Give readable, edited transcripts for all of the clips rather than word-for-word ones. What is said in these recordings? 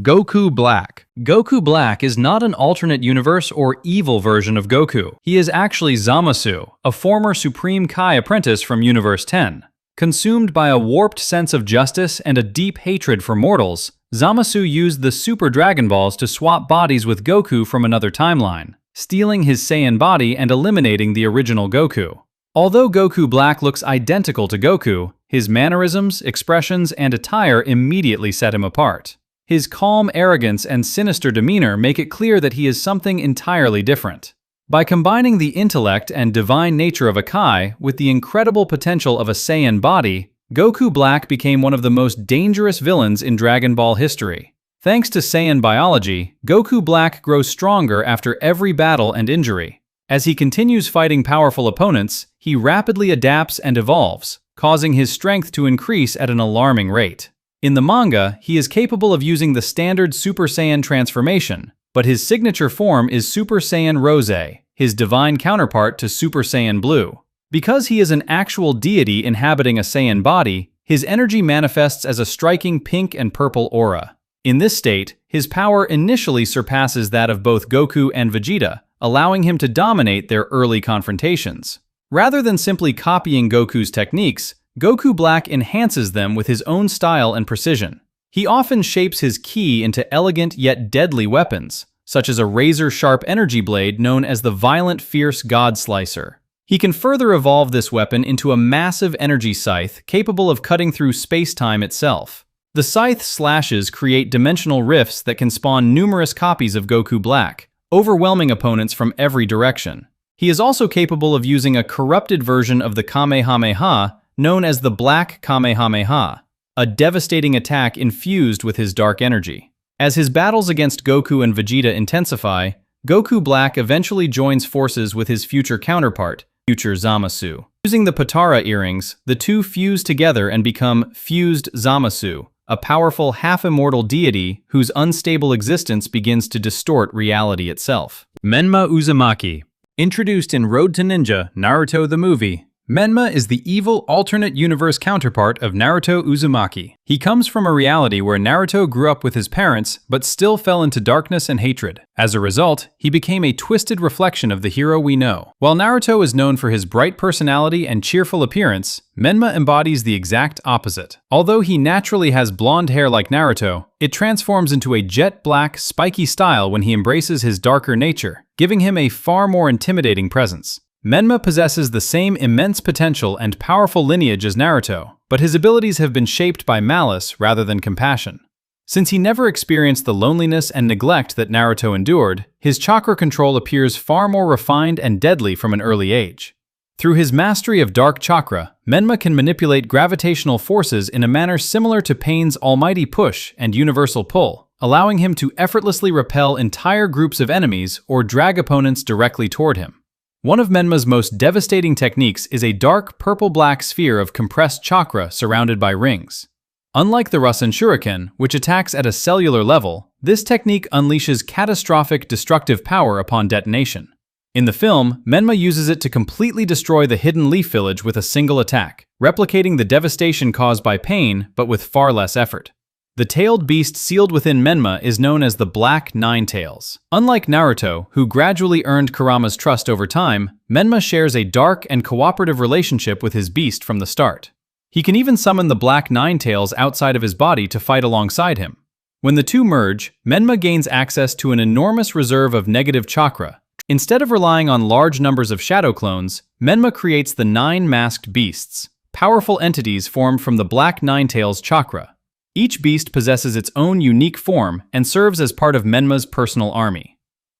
Goku Black. Goku Black is not an alternate universe or evil version of Goku. He is actually Zamasu, a former Supreme Kai apprentice from Universe 10. Consumed by a warped sense of justice and a deep hatred for mortals, Zamasu used the Super Dragon Balls to swap bodies with Goku from another timeline, stealing his Saiyan body and eliminating the original Goku. Although Goku Black looks identical to Goku, his mannerisms, expressions, and attire immediately set him apart. His calm arrogance and sinister demeanor make it clear that he is something entirely different. By combining the intellect and divine nature of a Kai with the incredible potential of a Saiyan body, Goku Black became one of the most dangerous villains in Dragon Ball history. Thanks to Saiyan biology, Goku Black grows stronger after every battle and injury. As he continues fighting powerful opponents, he rapidly adapts and evolves, causing his strength to increase at an alarming rate. In the manga, he is capable of using the standard Super Saiyan transformation, but his signature form is Super Saiyan Rose, his divine counterpart to Super Saiyan Blue. Because he is an actual deity inhabiting a Saiyan body, his energy manifests as a striking pink and purple aura. In this state, his power initially surpasses that of both Goku and Vegeta, allowing him to dominate their early confrontations. Rather than simply copying Goku's techniques, Goku Black enhances them with his own style and precision. He often shapes his ki into elegant yet deadly weapons, such as a razor-sharp energy blade known as the Violent Fierce God Slicer. He can further evolve this weapon into a massive energy scythe capable of cutting through space-time itself. The scythe slashes create dimensional rifts that can spawn numerous copies of Goku Black, overwhelming opponents from every direction. He is also capable of using a corrupted version of the Kamehameha known as the Black Kamehameha, a devastating attack infused with his dark energy. As his battles against Goku and Vegeta intensify, Goku Black eventually joins forces with his future counterpart, future Zamasu. Using the Potara earrings, the two fuse together and become Fused Zamasu, a powerful half-immortal deity whose unstable existence begins to distort reality itself. Menma Uzumaki. Introduced in Road to Ninja, Naruto the movie, Menma is the evil alternate universe counterpart of Naruto Uzumaki. He comes from a reality where Naruto grew up with his parents, but still fell into darkness and hatred. As a result, he became a twisted reflection of the hero we know. While Naruto is known for his bright personality and cheerful appearance, Menma embodies the exact opposite. Although he naturally has blonde hair like Naruto, it transforms into a jet black, spiky style when he embraces his darker nature, giving him a far more intimidating presence. Menma possesses the same immense potential and powerful lineage as Naruto, but his abilities have been shaped by malice rather than compassion. Since he never experienced the loneliness and neglect that Naruto endured, his chakra control appears far more refined and deadly from an early age. Through his mastery of dark chakra, Menma can manipulate gravitational forces in a manner similar to Pain's almighty push and universal pull, allowing him to effortlessly repel entire groups of enemies or drag opponents directly toward him. One of Menma's most devastating techniques is a dark purple-black sphere of compressed chakra surrounded by rings. Unlike the Rasen Shuriken, which attacks at a cellular level, this technique unleashes catastrophic destructive power upon detonation. In the film, Menma uses it to completely destroy the Hidden Leaf Village with a single attack, replicating the devastation caused by Pain, but with far less effort. The tailed beast sealed within Menma is known as the Black Nine-Tails. Unlike Naruto, who gradually earned Kurama's trust over time, Menma shares a dark and cooperative relationship with his beast from the start. He can even summon the Black Nine-Tails outside of his body to fight alongside him. When the two merge, Menma gains access to an enormous reserve of negative chakra. Instead of relying on large numbers of shadow clones, Menma creates the Nine Masked Beasts, powerful entities formed from the Black Nine-Tails chakra. Each beast possesses its own unique form and serves as part of Menma's personal army.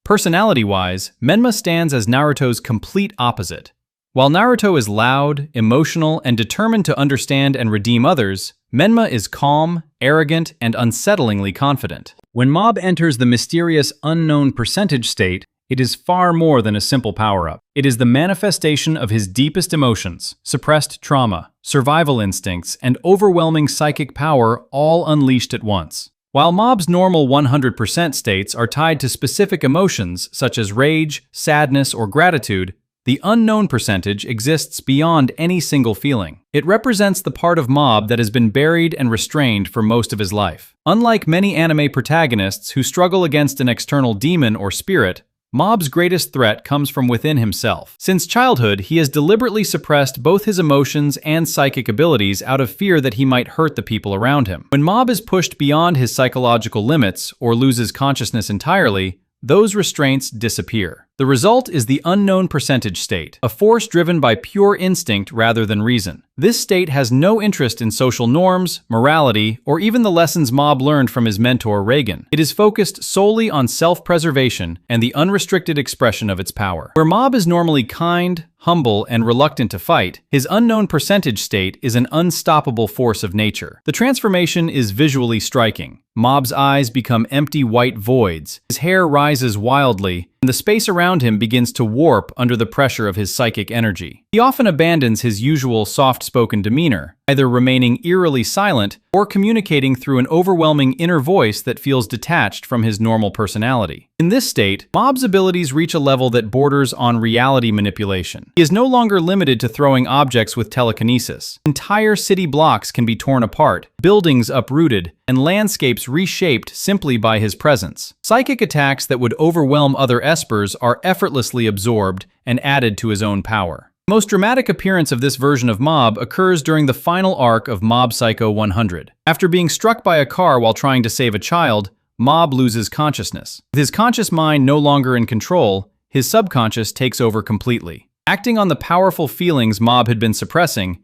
Personality-wise, Menma stands as Naruto's complete opposite. While Naruto is loud, emotional, and determined to understand and redeem others, Menma is calm, arrogant, and unsettlingly confident. When Mob enters the mysterious unknown percentage state, it is far more than a simple power-up. It is the manifestation of his deepest emotions, suppressed trauma, survival instincts, and overwhelming psychic power all unleashed at once. While Mob's normal 100% states are tied to specific emotions such as rage, sadness, or gratitude, The unknown percentage exists beyond any single feeling. It represents the part of Mob that has been buried and restrained for most of his life. Unlike many anime protagonists who struggle against an external demon or spirit, Mob's greatest threat comes from within himself. Since childhood, he has deliberately suppressed both his emotions and psychic abilities out of fear that he might hurt the people around him. When Mob is pushed beyond his psychological limits or loses consciousness entirely, those restraints disappear. The result is the unknown percentage state, a force driven by pure instinct rather than reason. This state has no interest in social norms, morality, or even the lessons Mob learned from his mentor Reagan. It is focused solely on self-preservation and the unrestricted expression of its power. Where Mob is normally kind, humble, and reluctant to fight, his unknown percentage state is an unstoppable force of nature. The transformation is visually striking. Mob's eyes become empty white voids, his hair rises wildly, and the space around him begins to warp under the pressure of his psychic energy. He often abandons his usual soft-spoken demeanor, either remaining eerily silent or communicating through an overwhelming inner voice that feels detached from his normal personality. In this state, Mob's abilities reach a level that borders on reality manipulation. He is no longer limited to throwing objects with telekinesis. Entire city blocks can be torn apart, buildings uprooted, and landscapes reshaped simply by his presence. Psychic attacks that would overwhelm other espers are effortlessly absorbed and added to his own power. The most dramatic appearance of this version of Mob occurs during the final arc of Mob Psycho 100. After being struck by a car while trying to save a child, Mob loses consciousness. With his conscious mind no longer in control, his subconscious takes over completely. Acting on the powerful feelings Mob had been suppressing,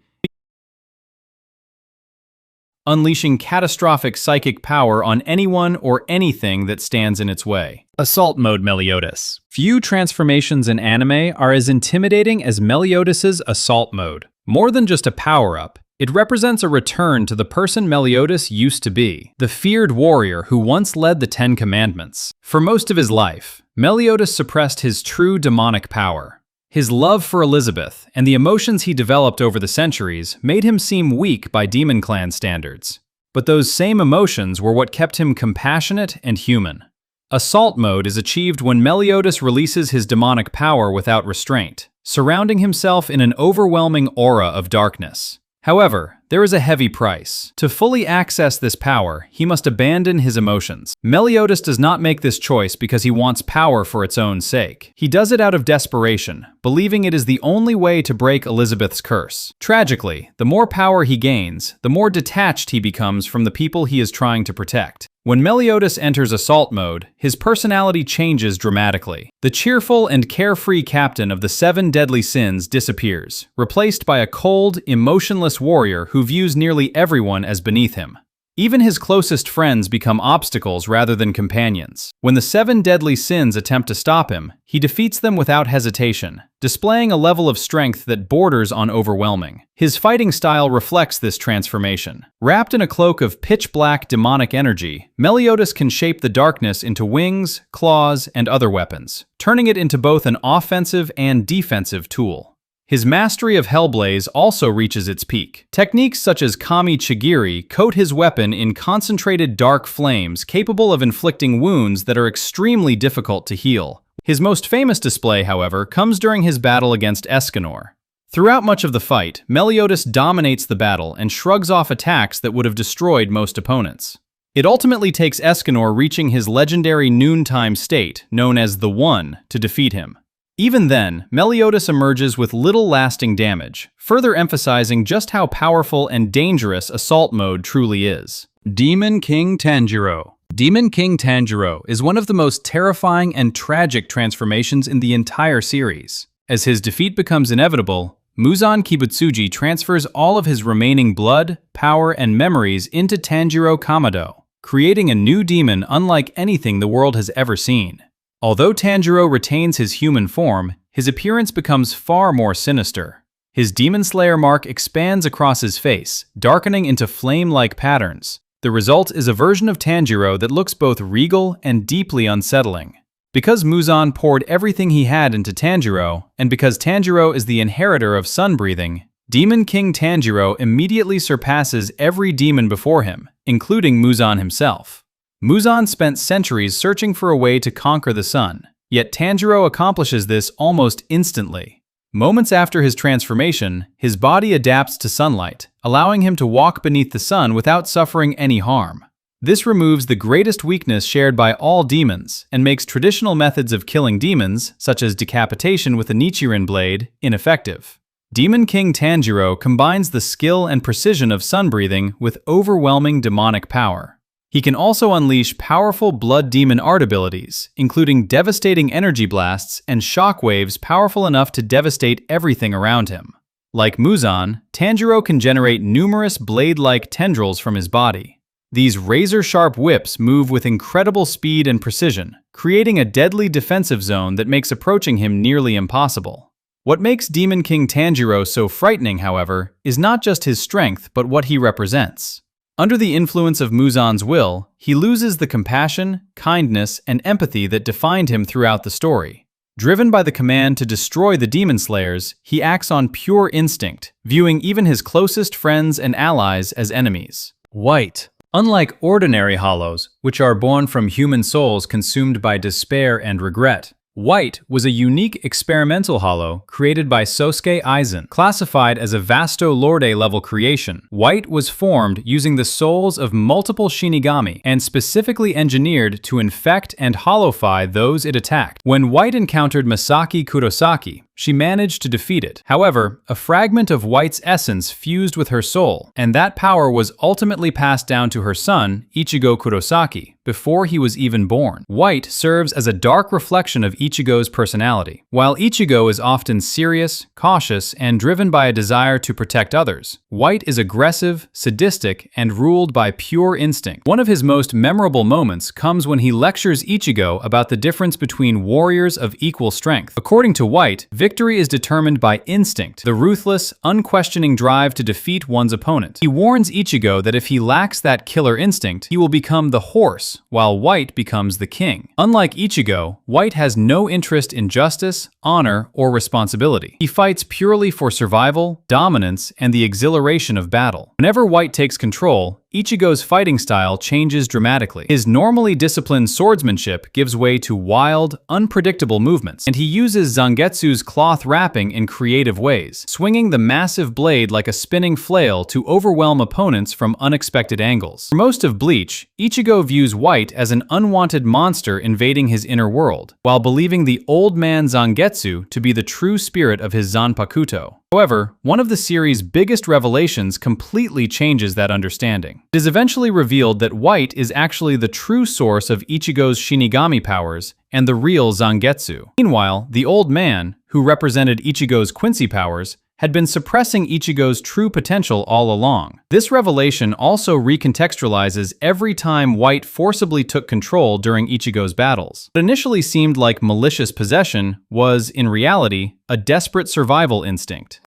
unleashing catastrophic psychic power on anyone or anything that stands in its way. Assault Mode Meliodas. Few transformations in anime are as intimidating as Meliodas' Assault Mode. More than just a power-up, it represents a return to the person Meliodas used to be, the feared warrior who once led the 10 Commandments. For most of his life, Meliodas suppressed his true demonic power. His love for Elizabeth and the emotions he developed over the centuries made him seem weak by Demon Clan standards. But those same emotions were what kept him compassionate and human. Assault Mode is achieved when Meliodas releases his demonic power without restraint, surrounding himself in an overwhelming aura of darkness. However, there is a heavy price. To fully access this power, he must abandon his emotions. Meliodas does not make this choice because he wants power for its own sake. He does it out of desperation, believing it is the only way to break Elizabeth's curse. Tragically, the more power he gains, the more detached he becomes from the people he is trying to protect. When Meliodas enters Assault Mode, his personality changes dramatically. The cheerful and carefree captain of the 7 deadly sins disappears, replaced by a cold, emotionless warrior who views nearly everyone as beneath him. Even his closest friends become obstacles rather than companions. When the 7 deadly sins attempt to stop him, he defeats them without hesitation, displaying a level of strength that borders on overwhelming. His fighting style reflects this transformation. Wrapped in a cloak of pitch-black demonic energy, Meliodas can shape the darkness into wings, claws, and other weapons, turning it into both an offensive and defensive tool. His mastery of Hellblaze also reaches its peak. Techniques such as Kami Chigiri coat his weapon in concentrated dark flames capable of inflicting wounds that are extremely difficult to heal. His most famous display, however, comes during his battle against Escanor. Throughout much of the fight, Meliodas dominates the battle and shrugs off attacks that would have destroyed most opponents. It ultimately takes Escanor reaching his legendary noontime state, known as the One, to defeat him. Even then, Meliodas emerges with little lasting damage, further emphasizing just how powerful and dangerous Assault Mode truly is. Demon King Tanjiro. Demon King Tanjiro is one of the most terrifying and tragic transformations in the entire series. As his defeat becomes inevitable, Muzan Kibutsuji transfers all of his remaining blood, power, and memories into Tanjiro Kamado, creating a new demon unlike anything the world has ever seen. Although Tanjiro retains his human form, his appearance becomes far more sinister. His Demon Slayer mark expands across his face, darkening into flame-like patterns. The result is a version of Tanjiro that looks both regal and deeply unsettling. Because Muzan poured everything he had into Tanjiro, and because Tanjiro is the inheritor of sun-breathing, Demon King Tanjiro immediately surpasses every demon before him, including Muzan himself. Muzan spent centuries searching for a way to conquer the sun, yet Tanjiro accomplishes this almost instantly. Moments after his transformation, his body adapts to sunlight, allowing him to walk beneath the sun without suffering any harm. This removes the greatest weakness shared by all demons and makes traditional methods of killing demons, such as decapitation with a Nichiren blade, ineffective. Demon King Tanjiro combines the skill and precision of sun-breathing with overwhelming demonic power. He can also unleash powerful blood demon art abilities, including devastating energy blasts and shockwaves powerful enough to devastate everything around him. Like Muzan, Tanjiro can generate numerous blade-like tendrils from his body. These razor-sharp whips move with incredible speed and precision, creating a deadly defensive zone that makes approaching him nearly impossible. What makes Demon King Tanjiro so frightening, however, is not just his strength but what he represents. Under the influence of Muzan's will, he loses the compassion, kindness, and empathy that defined him throughout the story. Driven by the command to destroy the demon slayers, he acts on pure instinct, viewing even his closest friends and allies as enemies. White. Unlike ordinary hollows, which are born from human souls consumed by despair and regret, White was a unique experimental hollow created by Sosuke Aizen. Classified as a Vasto Lorde-level creation, White was formed using the souls of multiple Shinigami and specifically engineered to infect and hollowify those it attacked. When White encountered Masaki Kurosaki, she managed to defeat it. However, a fragment of White's essence fused with her soul, and that power was ultimately passed down to her son, Ichigo Kurosaki, before he was even born. White serves as a dark reflection of Ichigo's personality. While Ichigo is often serious, cautious, and driven by a desire to protect others, White is aggressive, sadistic, and ruled by pure instinct. One of his most memorable moments comes when he lectures Ichigo about the difference between warriors of equal strength. According to White, victory is determined by instinct, the ruthless, unquestioning drive to defeat one's opponent. He warns Ichigo that if he lacks that killer instinct, he will become the horse, while White becomes the king. Unlike Ichigo, White has no interest in justice, honor, or responsibility. He fights purely for survival, dominance, and the exhilaration of battle. Whenever White takes control, Ichigo's fighting style changes dramatically. His normally disciplined swordsmanship gives way to wild, unpredictable movements, and he uses Zangetsu's cloth wrapping in creative ways, swinging the massive blade like a spinning flail to overwhelm opponents from unexpected angles. For most of Bleach, Ichigo views White as an unwanted monster invading his inner world, while believing the old man Zangetsu to be the true spirit of his Zanpakuto. However, one of the series' biggest revelations completely changes that understanding. It is eventually revealed that White is actually the true source of Ichigo's Shinigami powers and the real Zangetsu. Meanwhile, the old man, who represented Ichigo's Quincy powers, had been suppressing Ichigo's true potential all along. This revelation also recontextualizes every time White forcibly took control during Ichigo's battles. What initially seemed like malicious possession was, in reality, a desperate survival instinct.